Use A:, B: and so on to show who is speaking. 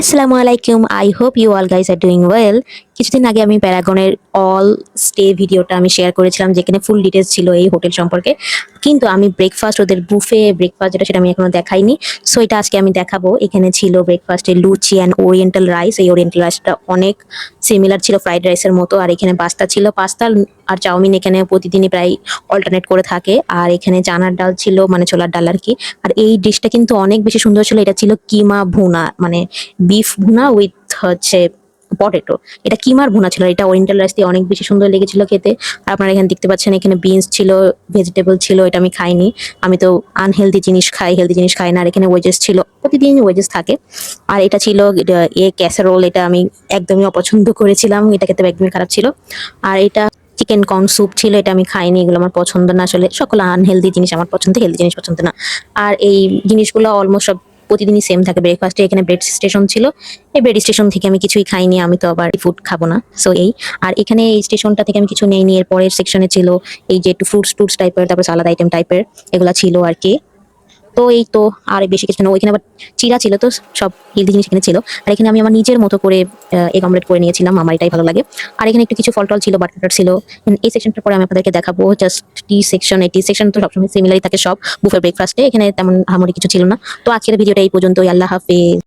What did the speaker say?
A: আসসালামু আলাইকুম। I hope you all guys are doing well. কিছুদিন আগে আমি প্যারাগনের অল স্টে ভিডিওটা আমি শেয়ার করেছিলাম, যেখানে ফুল ডিটেলস ছিল এই হোটেল সম্পর্কে। কিন্তু আমি ব্রেকফাস্ট, ওদের বুফে ব্রেকফাস্ট যেটা, সেটা আমি এখনো দেখাইনি। সো এটা আজকে আমি দেখাবো। এখানে ছিল ব্রেকফাস্টে লুচি অ্যান্ড ওরিয়েন্টাল রাইস। এই ওরিয়েন্টাল রাইসটা অনেক সিমিলার ছিল ফ্রাইড রাইসের মতো। আর এখানে পাস্তা ছিল, পাস্তা আর চাউমিন এখানে প্রতিদিনই প্রায় অল্টারনেট করে থাকে। আর এখানে চানার ডাল ছিল, মানে ছোলার ডাল আর কি। আর এই ডিশটা কিন্তু অনেক বেশি সুন্দর ছিল। এটা ছিল কিমা ভুনা, মানে বিফ ভুনা উইথ হচ্ছে পটেটো। এটা কিমার ভুনা ছিল। এটা ওরিয়েন্টাল রাইস দিয়ে অনেক বেশি সুন্দর লেগেছিল খেতে। আর আপনারা এখানে দেখতে পাচ্ছেন, এখানে বিনস ছিল, ভেজিটেবল ছিল। এটা আমি খাইনি। আমি তো আনহেলদি জিনিস খাই, হেলদি জিনিস খাই না। আর এখানে ওয়েজেস ছিল, প্রতিদিন ওয়েজেস থাকে। আর এটা ছিল ক্যাসারোল। এটা আমি একদমই অপছন্দ করেছিলাম, এটা খেতে একদমই খারাপ ছিল। আর এটা চিকেন কর্ন স্যুপ ছিল, এটা আমি খাইনি। এগুলো আমার পছন্দ না। আসলে সকল আনহেলদি জিনিস আমার পছন্দ, হেলদি জিনিস পছন্দ না। আর এই জিনিসগুলো অলমোস্ট সব প্রতিদিনই সেম থাকে ব্রেকফাস্টে। এখানে ব্রেড স্টেশন ছিল, এই ব্রেড স্টেশন থেকে আমি কিছুই খাইনি। আমি তো আবার ফুড খাবো না, সো এই। আর এখানে এই স্টেশনটা থেকে আমি কিছু নেইনি। এর পরের সেকশনে ছিল এই যে একটু ফ্রুটস টুটস টাইপের, তারপর সালাদ আইটেম টাইপের এগুলা ছিল আর কি। তো এই তো, আর বেশি কিছু না। ওইখানে আবার চিড়া ছিল, তো সব হেলদি জিনিস এখানে ছিল। আর এখানে আমি আমার নিজের মতো করে এগ অমলেট করে নিয়েছিলাম, আমার এটাই ভালো লাগে। আর এখানে একটু কিছু ফল টল ছিল, বাটার ছিল। এই সেকশনটার পরে আমি আপনাদেরকে দেখাবো জাস্ট টি সেকশন। এই টি সেকশন তো সবসময় সিমিলারই থাকে সব বুফে ব্রেকফাস্টে, এখানে তেমন আহামরি কিছু ছিল না। তো আজকের ভিডিওটা এই পর্যন্তই। আল্লাহ হাফেজ।